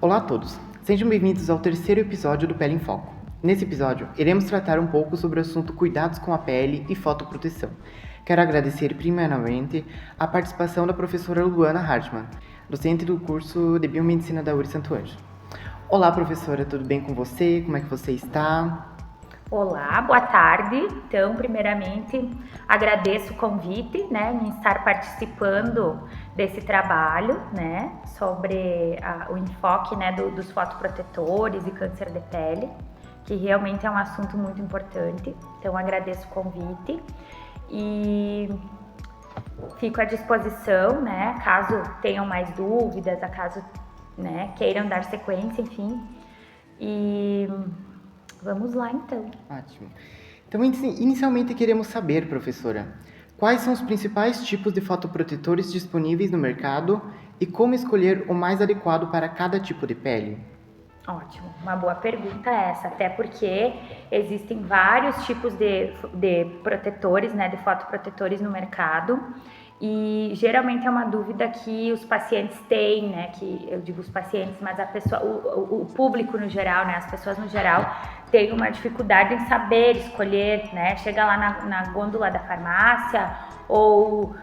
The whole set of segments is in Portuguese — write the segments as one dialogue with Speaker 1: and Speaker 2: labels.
Speaker 1: Olá a todos, sejam bem-vindos ao terceiro episódio do Pele em Foco. Nesse episódio, iremos tratar um pouco sobre o assunto cuidados com a pele e fotoproteção. Quero agradecer primeiramente a participação da professora Luana Hartmann, docente do curso de Biomedicina da URI Santo Ângelo. Olá, professora, tudo bem com você? Como é que você está?
Speaker 2: Olá, boa tarde. Então, primeiramente, agradeço o convite, em estar participando desse trabalho, sobre o enfoque, dos fotoprotetores e câncer de pele, que realmente é um assunto muito importante. Então, agradeço o convite e fico à disposição, caso tenham mais dúvidas, caso, queiram dar sequência, enfim. E vamos lá, então.
Speaker 1: Ótimo. Então, inicialmente queremos saber, professora, quais são os principais tipos de fotoprotetores disponíveis no mercado e como escolher o mais adequado para cada tipo de pele?
Speaker 2: Ótimo, uma boa pergunta essa, até porque existem vários tipos de protetores, de fotoprotetores no mercado. E geralmente é uma dúvida que os pacientes têm, que eu digo os pacientes, mas a pessoa, o público no geral, as pessoas no geral têm uma dificuldade em saber escolher, chega lá na gôndola da farmácia ou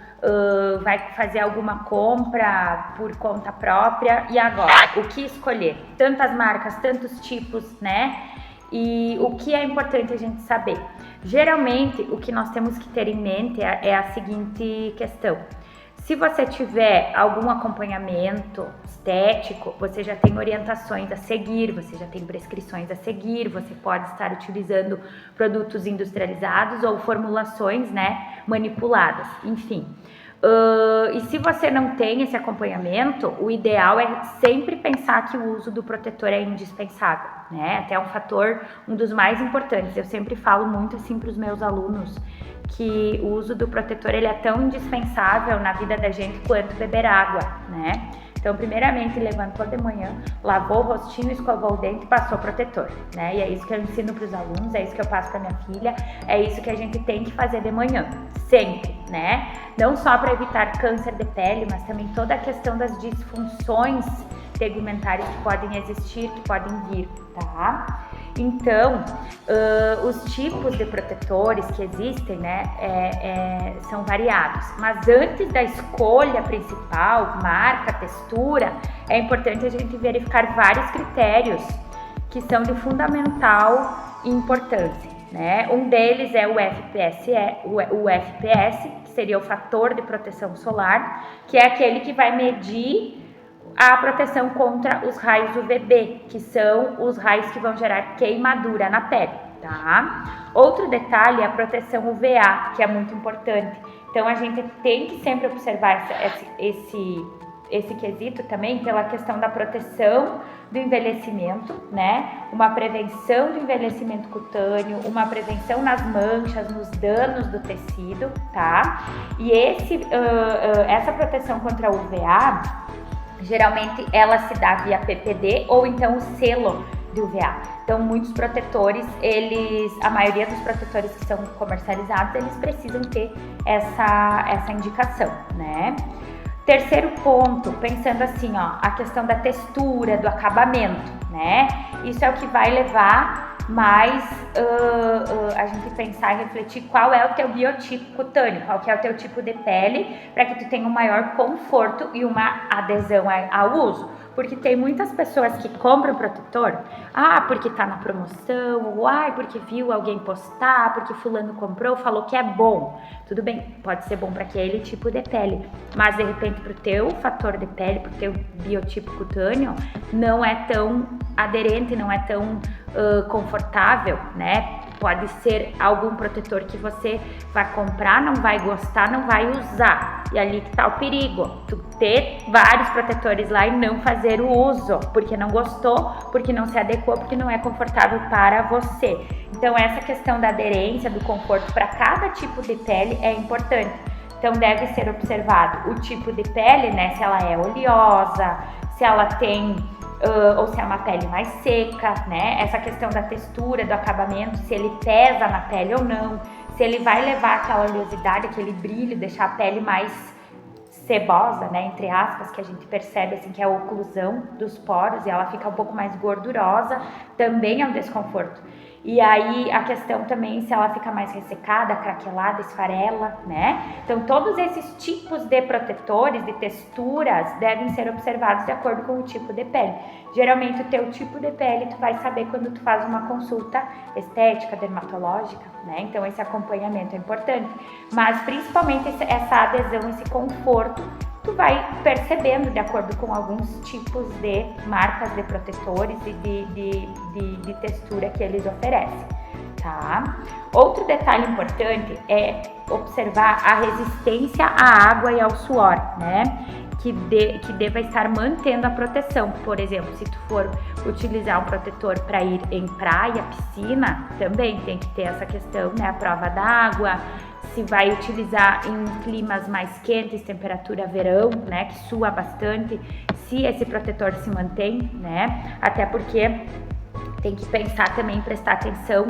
Speaker 2: vai fazer alguma compra por conta própria e agora, o que escolher? Tantas marcas, tantos tipos, E o que é importante a gente saber? Geralmente, o que nós temos que ter em mente é a seguinte questão. Se você tiver algum acompanhamento estético, você já tem orientações a seguir, você já tem prescrições a seguir, você pode estar utilizando produtos industrializados ou formulações, manipuladas, enfim. E se você não tem esse acompanhamento, o ideal é sempre pensar que o uso do protetor é indispensável, Até um fator, um dos mais importantes. Eu sempre falo muito assim para os meus alunos que o uso do protetor ele é tão indispensável na vida da gente quanto beber água, Então, primeiramente, levantou de manhã, lavou o rostinho, escovou o dente e passou protetor, E é isso que eu ensino para os alunos, é isso que eu passo para minha filha, é isso que a gente tem que fazer de manhã, sempre, Não só para evitar câncer de pele, mas também toda a questão das disfunções pigmentares que podem existir, que podem vir, tá? Então, os tipos de protetores que existem, são variados. Mas antes da escolha principal, marca, textura, é importante a gente verificar vários critérios que são de fundamental importância, Um deles é o FPS, que seria o fator de proteção solar, que é aquele que vai medir a proteção contra os raios UVB, que são os raios que vão gerar queimadura na pele, tá? Outro detalhe é a proteção UVA, que é muito importante. Então, a gente tem que sempre observar esse quesito também pela questão da proteção do envelhecimento, Uma prevenção do envelhecimento cutâneo, uma prevenção nas manchas, nos danos do tecido, tá? E essa proteção contra a UVA, geralmente ela se dá via PPD ou então o selo de UVA. Então, muitos protetores, a maioria dos protetores que são comercializados, eles precisam ter essa indicação, Terceiro ponto, pensando assim, a questão da textura, do acabamento, Isso é o que vai levar mais a gente pensar e refletir qual é o teu biotipo cutâneo, qual que é o teu tipo de pele, para que tu tenha um maior conforto e uma adesão ao uso. Porque tem muitas pessoas que compram protetor, porque tá na promoção, ou porque viu alguém postar, porque fulano comprou, falou que é bom. Tudo bem, pode ser bom para aquele tipo de pele, mas de repente pro teu fator de pele, pro teu biotipo cutâneo, não é tão aderente, não é tão confortável, Pode ser algum protetor que você vai comprar, não vai gostar, não vai usar. E ali que tá o perigo. Tu ter vários protetores lá e não fazer o uso, porque não gostou, porque não se adequou, porque não é confortável para você. Então, essa questão da aderência, do conforto para cada tipo de pele é importante. Então, deve ser observado o tipo de pele, se ela é oleosa, se ela tem ou se é uma pele mais seca, Essa questão da textura, do acabamento, se ele pesa na pele ou não, se ele vai levar aquela oleosidade, aquele brilho, deixar a pele mais sebosa, né, entre aspas, que a gente percebe assim que é a oclusão dos poros e ela fica um pouco mais gordurosa, também é um desconforto. E aí a questão também se ela fica mais ressecada, craquelada, esfarela, né? Então todos esses tipos de protetores, de texturas, devem ser observados de acordo com o tipo de pele. Geralmente o teu tipo de pele tu vai saber quando tu faz uma consulta estética, dermatológica, né? Então esse acompanhamento é importante. Mas principalmente essa adesão, esse conforto, tu vai percebendo de acordo com alguns tipos de marcas de protetores e de textura que eles oferecem, tá? Outro detalhe importante é observar a resistência à água e ao suor, né? Que deva estar mantendo a proteção. Por exemplo, se tu for utilizar um protetor para ir em praia, piscina, também tem que ter essa questão, né? A prova d'água. Se vai utilizar em climas mais quentes, temperatura verão, né, que sua bastante, se esse protetor se mantém, né, até porque tem que pensar também, prestar atenção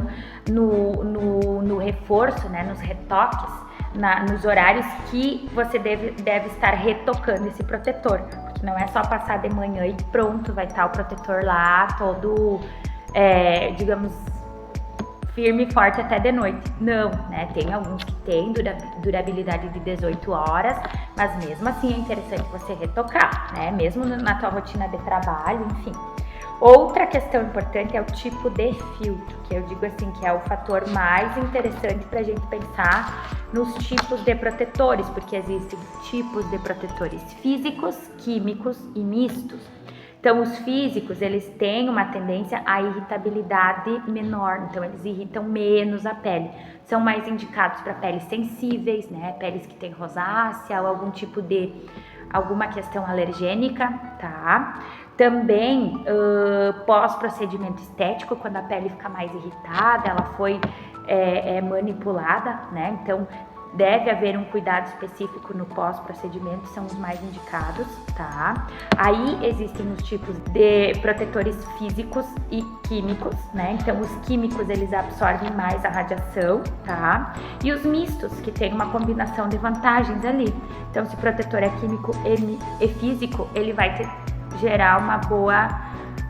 Speaker 2: no reforço, né, nos retoques, nos horários que você deve estar retocando esse protetor, porque não é só passar de manhã e pronto, vai estar o protetor lá todo, digamos, firme e forte até de noite. Não, né? Tem alguns que têm durabilidade de 18 horas, mas mesmo assim é interessante você retocar, né? Mesmo na tua rotina de trabalho, enfim. Outra questão importante é o tipo de filtro, que eu digo assim que é o fator mais interessante para a gente pensar nos tipos de protetores, porque existem tipos de protetores físicos, químicos e mistos. Então, os físicos, eles têm uma tendência à irritabilidade menor, então eles irritam menos a pele. São mais indicados para peles sensíveis, né? Peles que têm rosácea ou alguma questão alergênica, tá? Também, pós-procedimento estético, quando a pele fica mais irritada, ela foi manipulada, né? Então, deve haver um cuidado específico no pós-procedimento, são os mais indicados, tá? Aí existem os tipos de protetores físicos e químicos, né? Então, os químicos, eles absorvem mais a radiação, tá? E os mistos, que tem uma combinação de vantagens ali. Então, se o protetor é químico e físico, ele vai gerar uma boa,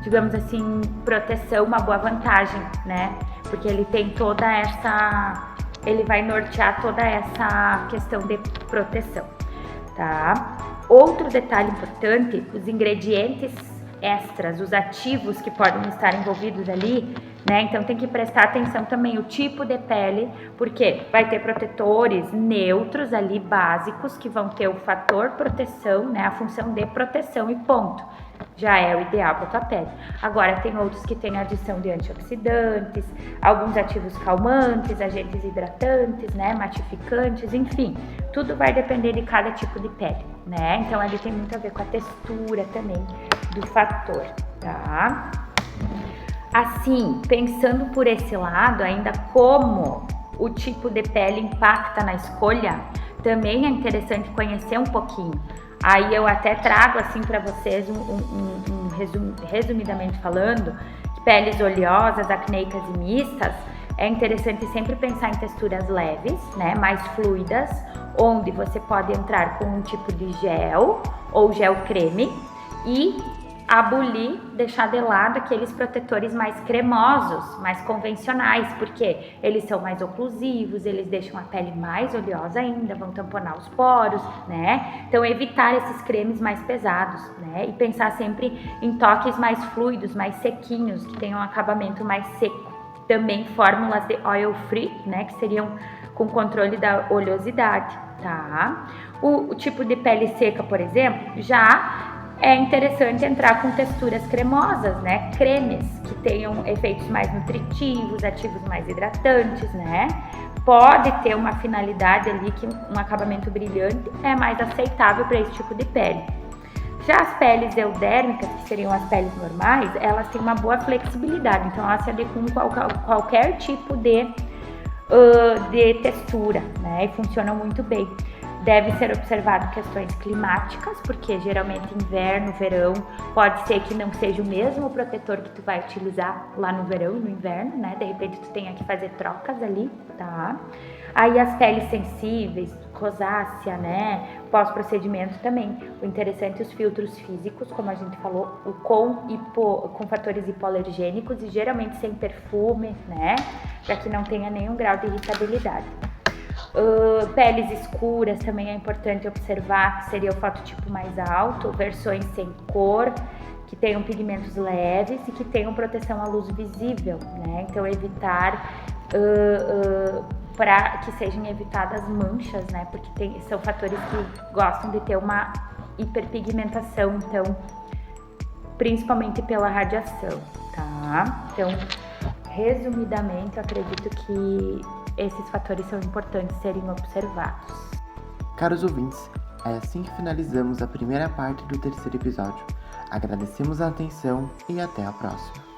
Speaker 2: digamos assim, proteção, uma boa vantagem, né? Porque ele tem toda essa... ele vai nortear toda essa questão de proteção, tá? Outro detalhe importante, os ingredientes extras, os ativos que podem estar envolvidos ali, né? Então tem que prestar atenção também o tipo de pele, porque vai ter protetores neutros ali, básicos, que vão ter o fator proteção, né? A função de proteção e ponto. Já é o ideal para a tua pele. Agora, tem outros que têm adição de antioxidantes, alguns ativos calmantes, agentes hidratantes, né, matificantes, enfim. Tudo vai depender de cada tipo de pele, né? Então, ele tem muito a ver com a textura também do fator, tá? Assim, pensando por esse lado, ainda como o tipo de pele impacta na escolha, também é interessante conhecer um pouquinho. Aí eu até trago assim para vocês resumidamente falando, que peles oleosas, acneicas e mistas, é interessante sempre pensar em texturas leves, né, mais fluidas, onde você pode entrar com um tipo de gel ou gel creme e abolir, deixar de lado aqueles protetores mais cremosos, mais convencionais, porque eles são mais oclusivos, eles deixam a pele mais oleosa ainda, vão tamponar os poros, né? Então, evitar esses cremes mais pesados, né? E pensar sempre em toques mais fluidos, mais sequinhos, que tenham um acabamento mais seco. Também fórmulas de oil free, né? Que seriam com controle da oleosidade, tá? O tipo de pele seca, por exemplo, já é interessante entrar com texturas cremosas, né? Cremes que tenham efeitos mais nutritivos, ativos mais hidratantes, né? Pode ter uma finalidade ali que um acabamento brilhante é mais aceitável para esse tipo de pele. Já as peles eudérmicas, que seriam as peles normais, elas têm uma boa flexibilidade, então elas se adequam a qualquer tipo de textura, né? E funcionam muito bem. Deve ser observado questões climáticas, porque geralmente inverno, verão, pode ser que não seja o mesmo protetor que tu vai utilizar lá no verão e no inverno, né? De repente tu tenha que fazer trocas ali, tá? Aí as peles sensíveis, rosácea, né? Pós-procedimento também. O interessante é os filtros físicos, como a gente falou, com fatores hipoalergênicos e geralmente sem perfume, né? Para que não tenha nenhum grau de irritabilidade. Peles escuras também é importante observar, que seria o fototipo mais alto, versões sem cor, que tenham pigmentos leves e que tenham proteção à luz visível, né? Então evitar para que sejam evitadas manchas, né? Porque são fatores que gostam de ter uma hiperpigmentação, então principalmente pela radiação, tá? Então, resumidamente, eu acredito que esses fatores são importantes serem observados.
Speaker 1: Caros ouvintes, é assim que finalizamos a primeira parte do terceiro episódio. Agradecemos a atenção e até a próxima.